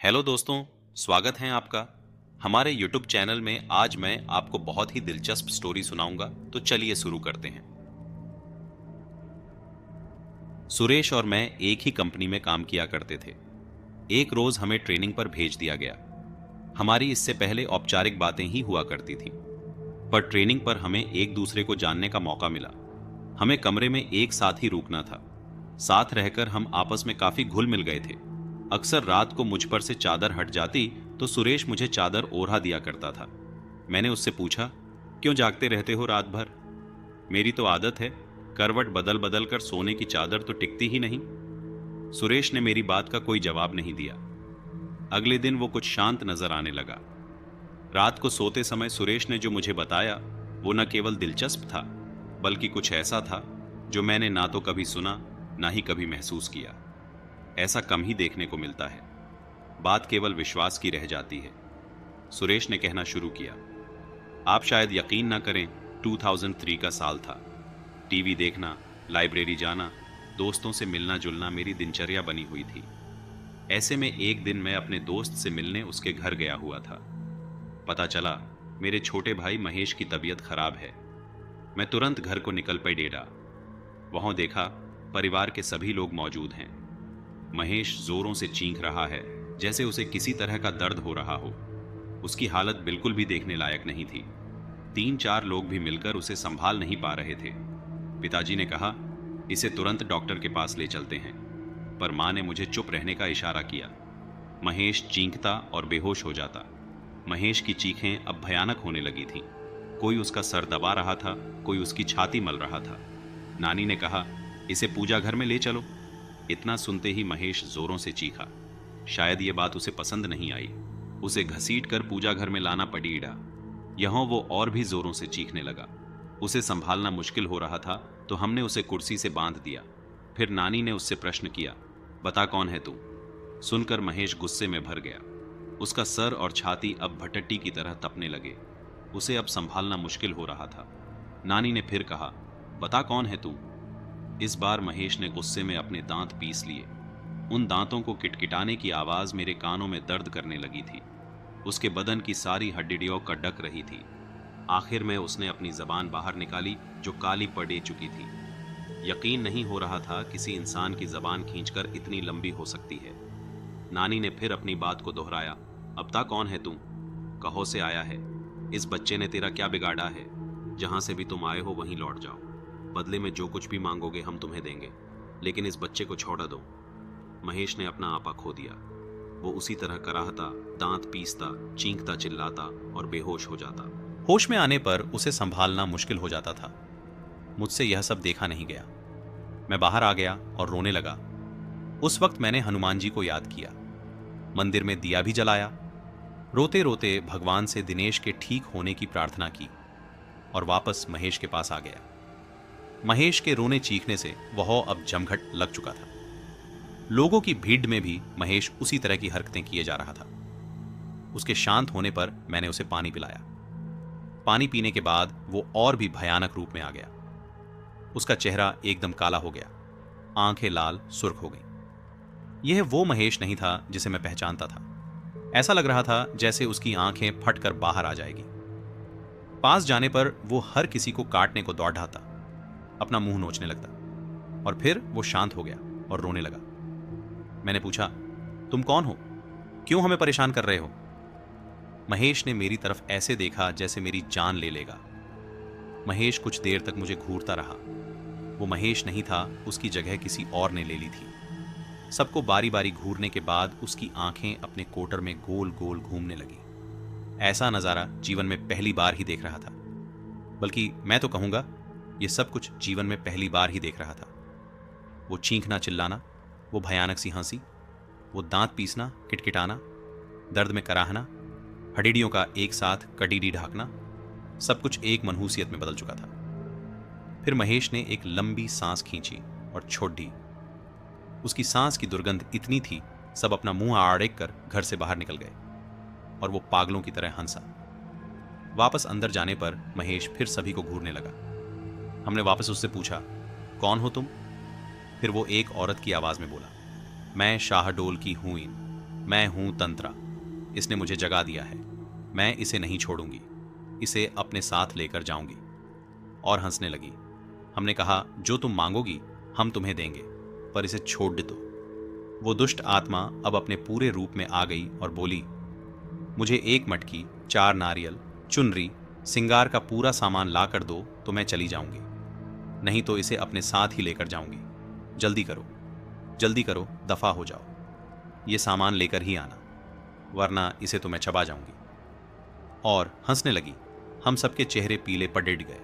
Hello दोस्तों, स्वागत है आपका हमारे YouTube चैनल में। आज मैं आपको बहुत ही दिलचस्प स्टोरी सुनाऊंगा, तो चलिए शुरू करते हैं। सुरेश और मैं एक ही कंपनी में काम किया करते थे। एक रोज हमें ट्रेनिंग पर भेज दिया गया। हमारी इससे पहले औपचारिक बातें ही हुआ करती थीं, पर ट्रेनिंग पर हमें एक दूसरे को जानने का मौका मिला। हमें कमरे में एक साथ ही रुकना था। साथ रहकर हम आपस में काफी घुल मिल गए थे। अक्सर रात को मुझ पर से चादर हट जाती तो सुरेश मुझे चादर ओढ़ा दिया करता था। मैंने उससे पूछा, क्यों जागते रहते हो रात भर? मेरी तो आदत है, करवट बदल बदल कर सोने की चादर तो टिकती ही नहीं। सुरेश ने मेरी बात का कोई जवाब नहीं दिया। अगले दिन वो कुछ शांत नजर आने लगा। रात को सोते समय सुरेश ने जो मुझे बताया वो न केवल दिलचस्प था, बल्कि कुछ ऐसा था जो मैंने ना तो कभी सुना, ना ही कभी महसूस किया। ऐसा कम ही देखने को मिलता है। बात केवल विश्वास की रह जाती है। सुरेश ने कहना शुरू किया, आप शायद यकीन ना करें, 2003 का साल था। टीवी देखना, लाइब्रेरी जाना, दोस्तों से मिलना जुलना मेरी दिनचर्या बनी हुई थी। ऐसे में एक दिन मैं अपने दोस्त से मिलने उसके घर गया हुआ था। पता चला मेरे छोटे भाई महेश की तबीयत खराब है। मैं तुरंत घर को निकल पड़ा। वहां देखा परिवार के सभी लोग मौजूद हैं। महेश जोरों से चीख रहा है, जैसे उसे किसी तरह का दर्द हो रहा हो। उसकी हालत बिल्कुल भी देखने लायक नहीं थी। 3-4 लोग भी मिलकर उसे संभाल नहीं पा रहे थे। पिताजी ने कहा, इसे तुरंत डॉक्टर के पास ले चलते हैं, पर मां ने मुझे चुप रहने का इशारा किया। महेश चीखता और बेहोश हो जाता। महेश की चीखें अब भयानक होने लगी थीं। कोई उसका सर दबा रहा था, कोई उसकी छाती मल रहा था। नानी ने कहा, इसे पूजा घर में ले चलो। इतना सुनते ही महेश जोरों से चीखा। शायद ये बात उसे पसंद नहीं आई। उसे घसीट कर पूजा घर में लाना पड़ीड़ा। यहां वो और भी जोरों से चीखने लगा। उसे संभालना मुश्किल हो रहा था, तो हमने उसे कुर्सी से बांध दिया। फिर नानी ने उससे प्रश्न किया, बता कौन है तू? सुनकर महेश गुस्से में भर गया। उसका सर और छाती अब भटट्टी की तरह तपने लगे। उसे अब संभालना मुश्किल हो रहा था। नानी ने फिर कहा, बता कौन है तू? इस बार महेश ने गुस्से में अपने दांत पीस लिए। उन दांतों को किटकिटाने की आवाज मेरे कानों में दर्द करने लगी थी। उसके बदन की सारी हड्डियों कड़क रही थी। आखिर में उसने अपनी जबान बाहर निकाली, जो काली पड़ चुकी थी। यकीन नहीं हो रहा था किसी इंसान की जबान खींचकर इतनी लंबी हो सकती है। नानी ने फिर अपनी बात को दोहराया, अब ता कौन है तू? कहो से आया है। इस बच्चे ने तेरा क्या बिगाड़ा है? जहां से भी तुम आए हो वहीं लौट जाओ। बदले में जो कुछ भी मांगोगे हम तुम्हें देंगे, लेकिन इस बच्चे को छोड़ा दो। महेश ने अपना आपा खो दिया। वो उसी तरह कराहता, दांत पीसता, चींकता चिल्लाता और बेहोश हो जाता। होश में आने पर उसे संभालना मुश्किल हो जाता था। मुझसे यह सब देखा नहीं गया। मैं बाहर आ गया और रोने लगा। उस वक्त मैंने हनुमान जी को याद किया। मंदिर में दिया भी जलाया। रोते रोते भगवान से दिनेश के ठीक होने की प्रार्थना की और वापस महेश के पास आ गया। महेश के रोने चीखने से वह अब जमघट लग चुका था। लोगों की भीड़ में भी महेश उसी तरह की हरकतें किए जा रहा था। उसके शांत होने पर मैंने उसे पानी पिलाया। पानी पीने के बाद वो और भी भयानक रूप में आ गया। उसका चेहरा एकदम काला हो गया, आंखें लाल सुर्ख हो गई। यह वो महेश नहीं था जिसे मैं पहचानता था। ऐसा लग रहा था जैसे उसकी आंखें फटकर बाहर आ जाएगी। पास जाने पर वो हर किसी को काटने को दौड़ाता, अपना मुंह नोचने लगता, और फिर वो शांत हो गया और रोने लगा। मैंने पूछा, तुम कौन हो? क्यों हमें परेशान कर रहे हो? महेश ने मेरी तरफ ऐसे देखा जैसे मेरी जान ले लेगा। महेश कुछ देर तक मुझे घूरता रहा। वो महेश नहीं था, उसकी जगह किसी और ने ले ली थी। सबको बारी बारी घूरने के बाद उसकी आंखें अपने कोटर में गोल गोल घूमने लगी। ऐसा नजारा जीवन में पहली बार ही देख रहा था। बल्कि मैं तो कहूंगा, ये सब कुछ जीवन में पहली बार ही देख रहा था। वो चीखना चिल्लाना, वो भयानक सी हंसी, वो दांत पीसना, किटकिटाना, दर्द में कराहना, हड्डियों का एक साथ कटीडी ढाकना, सब कुछ एक मनहूसियत में बदल चुका था। फिर महेश ने एक लंबी सांस खींची और छोड़ दी। उसकी सांस की दुर्गंध इतनी थी, सब अपना मुंह आड़ेक कर घर से बाहर निकल गए और वो पागलों की तरह हंसा। वापस अंदर जाने पर महेश फिर सभी को घूरने लगा। हमने वापस उससे पूछा, कौन हो तुम? फिर वो एक औरत की आवाज में बोला, मैं शाहडोल की हूं इन। मैं हूं तंत्रा, इसने मुझे जगा दिया है, मैं इसे नहीं छोड़ूंगी, इसे अपने साथ लेकर जाऊंगी। और हंसने लगी। हमने कहा, जो तुम मांगोगी हम तुम्हें देंगे, पर इसे छोड़ दो। वो दुष्ट आत्मा अब अपने पूरे रूप में आ गई और बोली, मुझे 1 मटकी, 4 नारियल, चुनरी, सिंगार का पूरा सामान ला कर दो तो मैं चली जाऊंगी, नहीं तो इसे अपने साथ ही लेकर जाऊंगी। जल्दी करो, दफा हो जाओ, ये सामान लेकर ही आना, वरना इसे तो मैं चबा जाऊंगी। और हंसने लगी। हम सबके चेहरे पीले पड़ गए।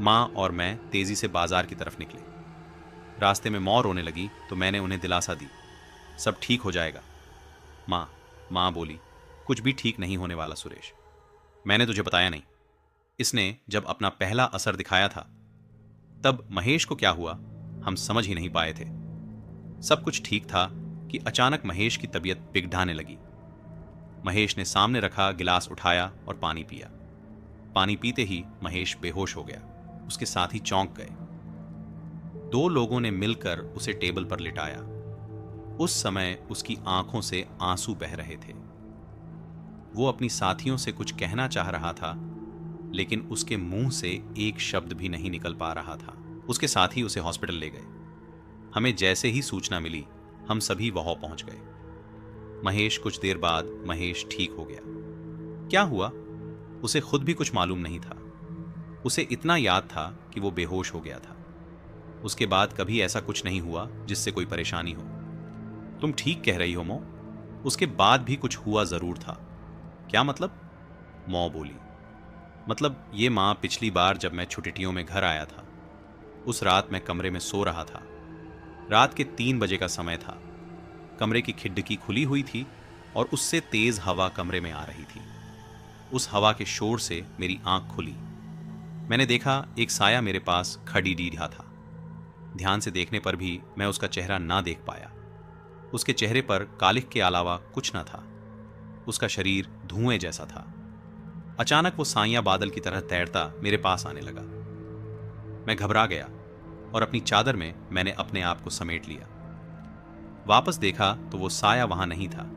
माँ और मैं तेजी से बाजार की तरफ निकले। रास्ते में मौ रोने लगी तो मैंने उन्हें दिलासा दी, सब ठीक हो जाएगा। माँ बोली, कुछ भी ठीक नहीं होने वाला सुरेश, मैंने तुझे बताया नहीं। इसने जब अपना पहला असर दिखाया था तब महेश को क्या हुआ हम समझ ही नहीं पाए थे। सब कुछ ठीक था कि अचानक महेश की तबीयत बिगड़ाने लगी। महेश ने सामने रखा गिलास उठाया और पानी पिया। पानी पीते ही महेश बेहोश हो गया, उसके साथ ही चौंक गए। 2 लोगों ने मिलकर उसे टेबल पर लिटाया। उस समय उसकी आंखों से आंसू बह रहे थे। वो अपनी साथियों से कुछ कहना चाह रहा था, लेकिन उसके मुंह से एक शब्द भी नहीं निकल पा रहा था। उसके साथी उसे हॉस्पिटल ले गए। हमें जैसे ही सूचना मिली हम सभी वहां पहुंच गए। कुछ देर बाद महेश ठीक हो गया। क्या हुआ उसे खुद भी कुछ मालूम नहीं था। उसे इतना याद था कि वो बेहोश हो गया था। उसके बाद कभी ऐसा कुछ नहीं हुआ जिससे कोई परेशानी हो। तुम ठीक कह रही हो मो, उसके बाद भी कुछ हुआ जरूर था। क्या मतलब? मौ बोली, मतलब ये माँ, पिछली बार जब मैं छुट्टियों में घर आया था, उस रात मैं कमरे में सो रहा था। रात के 3 बजे का समय था। कमरे की खिड़की खुली हुई थी और उससे तेज हवा कमरे में आ रही थी। उस हवा के शोर से मेरी आंख खुली। मैंने देखा एक साया मेरे पास खड़ी रहा था। ध्यान से देखने पर भी मैं उसका चेहरा ना देख पाया। उसके चेहरे पर कालिख के अलावा कुछ न था। उसका शरीर धुएं जैसा था। अचानक वो साइया बादल की तरह तैरता मेरे पास आने लगा। मैं घबरा गया और अपनी चादर में मैंने अपने आप को समेट लिया। वापस देखा तो वो साया वहां नहीं था।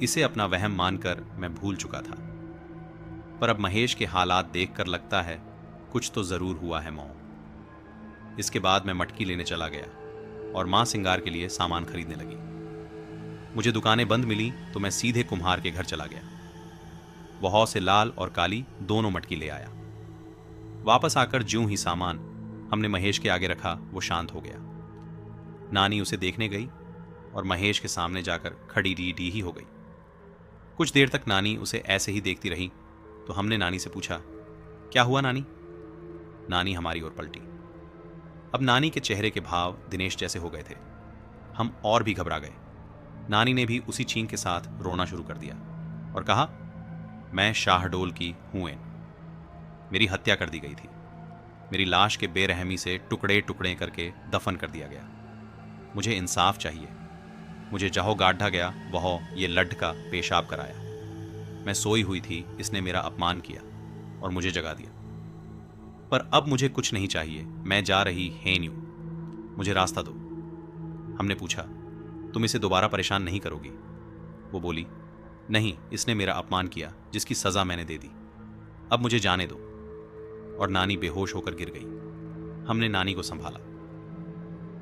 इसे अपना वहम मानकर मैं भूल चुका था। पर अब महेश के हालात देखकर लगता है कुछ तो जरूर हुआ है मौ। इसके बाद मैं मटकी लेने चला गया और मां सिंगार के लिए सामान खरीदने लगी। मुझे दुकानें बंद मिली तो मैं सीधे कुम्हार के घर चला गया। वह से लाल और काली दोनों मटकी ले आया। वापस आकर ज्यों ही सामान हमने महेश के आगे रखा, वो शांत हो गया। नानी उसे देखने गई और महेश के सामने जाकर खड़ी डी ही हो गई। कुछ देर तक नानी उसे ऐसे ही देखती रही तो हमने नानी से पूछा, क्या हुआ नानी? नानी हमारी ओर पलटी। अब नानी के चेहरे के भाव दिनेश जैसे हो गए थे। हम और भी घबरा गए। नानी ने भी उसी छींक के साथ रोना शुरू कर दिया और कहा, मैं शाहडोल की हुएन, मेरी हत्या कर दी गई थी। मेरी लाश के बेरहमी से टुकड़े टुकड़े करके दफन कर दिया गया। मुझे इंसाफ चाहिए। मुझे जहाँ गाढ़ा गया वह ये लड्ढ का पेशाब कराया। मैं सोई हुई थी, इसने मेरा अपमान किया और मुझे जगा दिया। पर अब मुझे कुछ नहीं चाहिए, मैं जा रही हेन यूं, मुझे रास्ता दो। हमने पूछा, तुम इसे दोबारा परेशान नहीं करोगी? वो बोली, नहीं, इसने मेरा अपमान किया जिसकी सजा मैंने दे दी। अब मुझे जाने दो। और नानी बेहोश होकर गिर गई। हमने नानी को संभाला।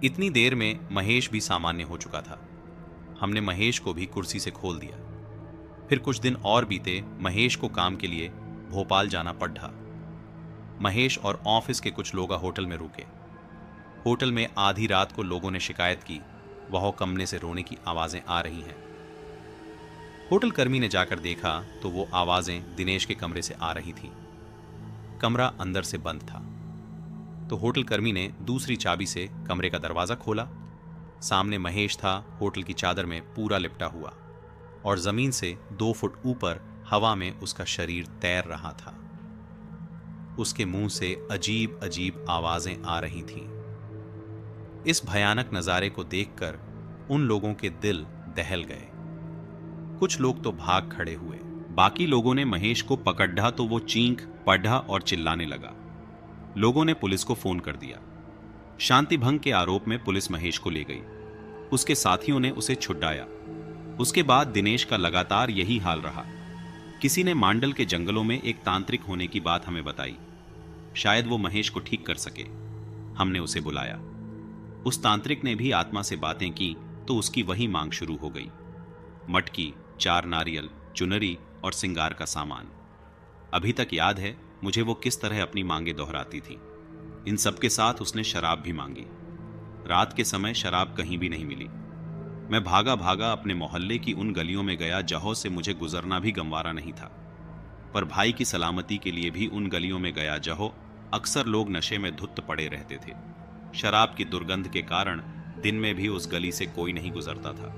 इतनी देर में महेश भी सामान्य हो चुका था। हमने महेश को भी कुर्सी से खोल दिया। फिर कुछ दिन और बीते। महेश को काम के लिए भोपाल जाना पड़ा। महेश और ऑफिस के कुछ लोग होटल में रुके। होटल में आधी रात को लोगों ने शिकायत की, वह कमरे से रोने की आवाजें आ रही हैं। होटल कर्मी ने जाकर देखा तो वो आवाजें दिनेश के कमरे से आ रही थीं। कमरा अंदर से बंद था। तो होटल कर्मी ने दूसरी चाबी से कमरे का दरवाजा खोला। सामने महेश था, होटल की चादर में पूरा लिपटा हुआ, और जमीन से 2 फुट ऊपर हवा में उसका शरीर तैर रहा था। उसके मुंह से अजीब अजीब आवाजें आ रही थीं। इस भयानक नजारे को देखकर उन लोगों के दिल दहल गए। कुछ लोग तो भाग खड़े हुए। बाकी लोगों ने महेश को पकड़ा तो वो चीख पढ़ा और चिल्लाने लगा। लोगों ने पुलिस को फोन कर दिया। शांति भंग के आरोप में पुलिस महेश को ले गई। उसके साथियों ने उसे छुड़ाया। उसके बाद दिनेश का लगातार यही हाल रहा। किसी ने मांडल के जंगलों में एक तांत्रिक होने की बात हमें बताई। शायद वो महेश को ठीक कर सके। हमने उसे बुलाया। उस तांत्रिक ने भी आत्मा से बातें की तो उसकी वही मांग शुरू हो गई। मटकी, 4 नारियल, चुनरी और सिंगार का सामान। अभी तक याद है मुझे वो किस तरह अपनी मांगे दोहराती थी। इन सब के साथ उसने शराब भी मांगी। रात के समय शराब कहीं भी नहीं मिली। मैं भागा भागा अपने मोहल्ले की उन गलियों में गया जहां से मुझे गुजरना भी गंवारा नहीं था। पर भाई की सलामती के लिए भी उन गलियों में गया जहां अक्सर लोग नशे में धुत पड़े रहते थे। शराब की दुर्गंध के कारण दिन में भी उस गली से कोई नहीं गुजरता था।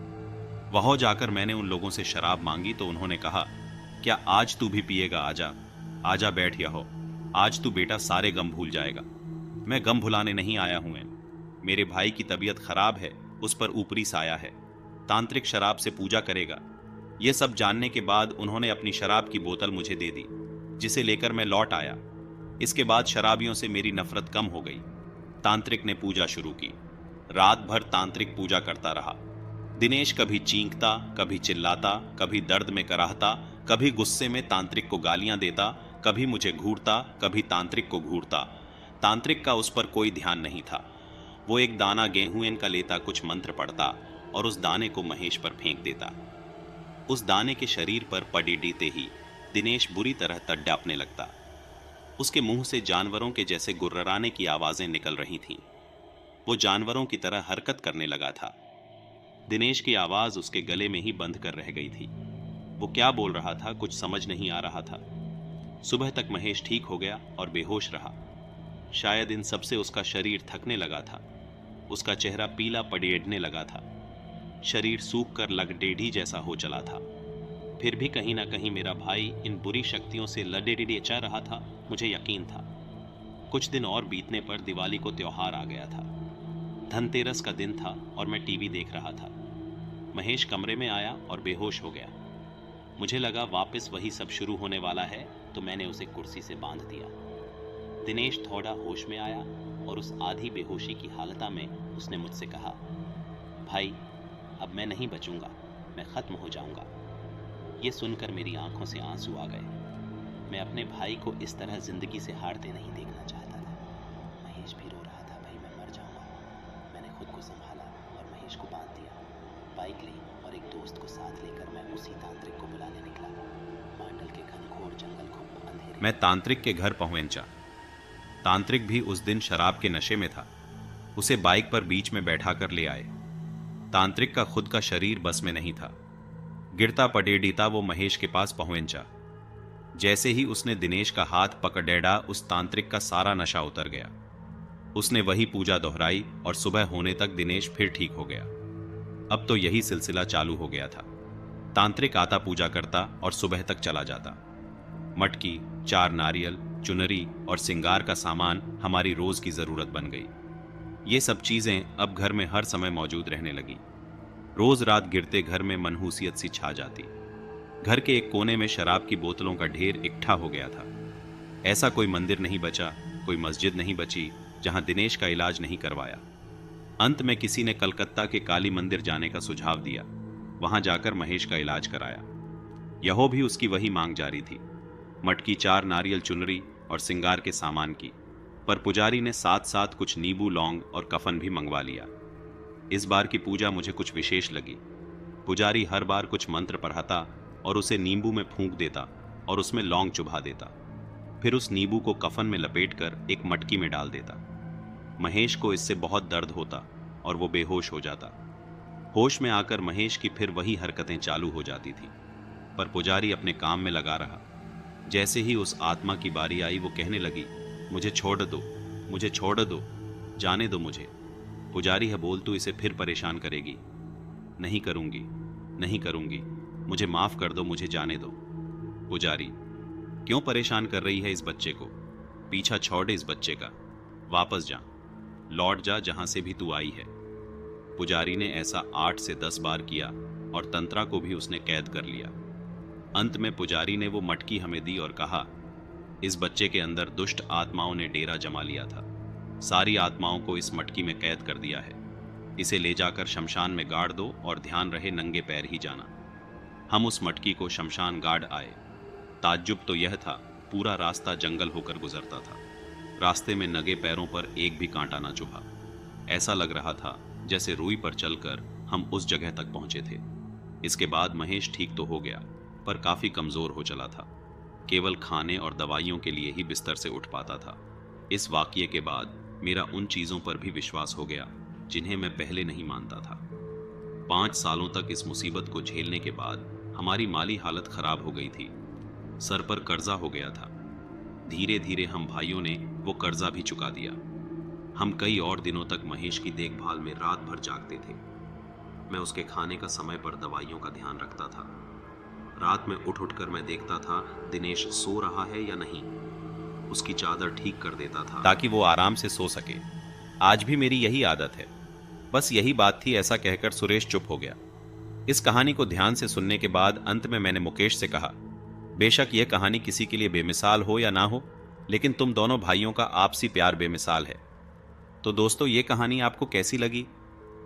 वहां जाकर मैंने उन लोगों से शराब मांगी तो उन्होंने कहा, क्या आज तू भी पिएगा? आजा आजा, बैठ यहो। आज तू बेटा सारे गम भूल जाएगा। मैं गम भुलाने नहीं आया हूं। मेरे भाई की तबीयत खराब है, उस पर ऊपरी साया है। तांत्रिक शराब से पूजा करेगा। यह सब जानने के बाद उन्होंने अपनी शराब की बोतल मुझे दे दी, जिसे लेकर मैं लौट आया। इसके बाद शराबियों से मेरी नफरत कम हो गई। तांत्रिक ने पूजा शुरू की। रात भर तांत्रिक पूजा करता रहा। दिनेश कभी चींकता, कभी चिल्लाता, कभी दर्द में कराहता, कभी गुस्से में तांत्रिक को गालियां देता, कभी मुझे घूरता, कभी तांत्रिक को घूरता। तांत्रिक का उस पर कोई ध्यान नहीं था। वो एक दाना गेहूं का लेता, कुछ मंत्र पढ़ता और उस दाने को महेश पर फेंक देता। उस दाने के शरीर पर पड़ीते ही दिनेश बुरी तरह तड़पने लगता। उसके मुंह से जानवरों के जैसे गुर्राने की आवाजें निकल रही थीं। वो जानवरों की तरह हरकत करने लगा था। दिनेश की आवाज उसके गले में ही बंद कर रह गई थी। वो क्या बोल रहा था कुछ समझ नहीं आ रहा था। सुबह तक महेश ठीक हो गया और बेहोश रहा। शायद इन सब से उसका शरीर थकने लगा था। उसका चेहरा पीला पड़ने लगा था। शरीर सूख कर लगडेढ़ी जैसा हो चला था। फिर भी कहीं ना कहीं मेरा भाई इन बुरी शक्तियों से लड़ेचा रहा था, मुझे यकीन था। कुछ दिन और बीतने पर दिवाली को त्योहार आ गया था। धनतेरस का दिन था और मैं टीवी देख रहा था। महेश कमरे में आया और बेहोश हो गया। मुझे लगा वापस वही सब शुरू होने वाला है, तो मैंने उसे कुर्सी से बांध दिया। दिनेश थोड़ा होश में आया और उस आधी बेहोशी की हालत में उसने मुझसे कहा, भाई अब मैं नहीं बचूंगा, मैं खत्म हो जाऊंगा। ये सुनकर मेरी आंखों से आंसू आ गए। मैं अपने भाई को इस तरह जिंदगी से हारते नहीं देखना चाहता था। महेश भी रो रहा था, भाई मैं मर जाऊंगा। मैंने खुद को संभाला और महेश को बांध दिया। बाइक ली और एक दोस्त को साथ लेकर मैं उसी तांत्रिक को बुलाने निकला। मांडल के घनघोर जंगल को अंधेरे। मैं तांत्रिक के घर पहुंचा। तांत्रिक भी उस दिन शराब के नशे में था। उसे बाइक पर बीच में बैठाकर ले आए। तांत्रिक का खुद का शरीर बस में नहीं था। गिरता पड़ेडीता वो महेश के पास पहुंचा। जैसे ही उसने दिनेश का हाथ पकड़ेड़ा, उस तांत्रिक का सारा नशा उतर गया। उसने वही पूजा दोहराई और सुबह होने तक दिनेश फिर ठीक हो गया। अब तो यही सिलसिला चालू हो गया था। तांत्रिक आता, पूजा करता और सुबह तक चला जाता। मटकी, 4 नारियल, चुनरी और सिंगार का सामान हमारी रोज की जरूरत बन गई। ये सब चीजें अब घर में हर समय मौजूद रहने लगी। रोज रात गिरते घर में मनहूसियत सी छा जाती। घर के एक कोने में शराब की बोतलों का ढेर इकट्ठा हो गया था। ऐसा कोई मंदिर नहीं बचा, कोई मस्जिद नहीं बची जहां दिनेश का इलाज नहीं करवाया। अंत में किसी ने कलकत्ता के काली मंदिर जाने का सुझाव दिया। वहां जाकर महेश का इलाज कराया। यहो भी उसकी वही मांग जारी थी, मटकी, 4 नारियल, चुनरी और सिंगार के सामान की। पर पुजारी ने साथ साथ कुछ नींबू, लौंग और कफन भी मंगवा लिया। इस बार की पूजा मुझे कुछ विशेष लगी। पुजारी हर बार कुछ मंत्र पढ़ाता और उसे नींबू में फूंक देता और उसमें लौंग चुभा देता। फिर उस नींबू को कफन में लपेटकर एक मटकी में डाल देता। महेश को इससे बहुत दर्द होता और वो बेहोश हो जाता। होश में आकर महेश की फिर वही हरकतें चालू हो जाती थी। पर पुजारी अपने काम में लगा रहा। जैसे ही उस आत्मा की बारी आई, वो कहने लगी, मुझे छोड़ दो, मुझे छोड़ दो, जाने दो मुझे। पुजारी है, बोल तू इसे फिर परेशान करेगी। नहीं करूंगी, नहीं करूंगी, मुझे माफ कर दो, मुझे जाने दो। पुजारी, क्यों परेशान कर रही है इस बच्चे को? पीछा छोड़ इस बच्चे का, वापस जा, लौट जा जहां से भी तू आई है। पुजारी ने ऐसा 8 से 10 बार किया और तंत्रा को भी उसने कैद कर लिया। अंत में पुजारी ने वो मटकी हमें दी और कहा, इस बच्चे के अंदर दुष्ट आत्माओं ने डेरा जमा लिया था। सारी आत्माओं को इस मटकी में कैद कर दिया है। इसे ले जाकर शमशान में गाड़ दो और ध्यान रहे नंगे पैर ही जाना। हम उस मटकी को शमशान गाड़ आए। ताज्जुब तो यह था, पूरा रास्ता जंगल होकर गुजरता था। रास्ते में नंगे पैरों पर एक भी कांटा ना चुभा। ऐसा लग रहा था जैसे रुई पर चलकर हम उस जगह तक पहुंचे थे। इसके बाद महेश ठीक तो हो गया, पर काफी कमजोर हो चला था। केवल खाने और दवाइयों के लिए ही बिस्तर से उठ पाता था। इस वाकये के बाद मेरा उन चीजों पर भी विश्वास हो गया जिन्हें मैं पहले नहीं मानता था। 5 सालों तक इस मुसीबत को झेलने के बाद हमारी माली हालत खराब हो गई थी। सर पर कर्जा हो गया था। धीरे धीरे हम भाइयों ने वो कर्जा भी चुका दिया। हम कई और दिनों तक महेश की देखभाल में रात भर जागते थे। मैं उसके खाने का समय पर दवाइयों का ध्यान रखता था। रात में उठ उठकर मैं देखता था दिनेश सो रहा है या नहीं। उसकी चादर ठीक कर देता था ताकि वो आराम से सो सके। आज भी मेरी यही आदत है। बस यही बात थी, ऐसा कहकर सुरेश चुप हो गया। इस कहानी को ध्यान से सुनने के बाद अंत में मैंने मुकेश से कहा, बेशक यह कहानी किसी के लिए बेमिसाल हो या ना हो, लेकिन तुम दोनों भाइयों का आपसी प्यार बेमिसाल है। तो दोस्तों, ये कहानी आपको कैसी लगी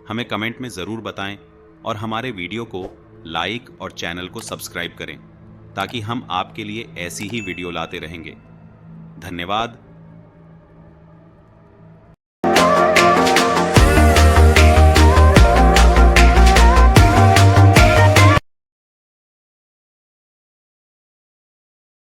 हमें कमेंट में ज़रूर बताएं और हमारे वीडियो को लाइक और चैनल को सब्सक्राइब करें ताकि हम आपके लिए ऐसी ही वीडियो लाते रहेंगे। धन्यवाद।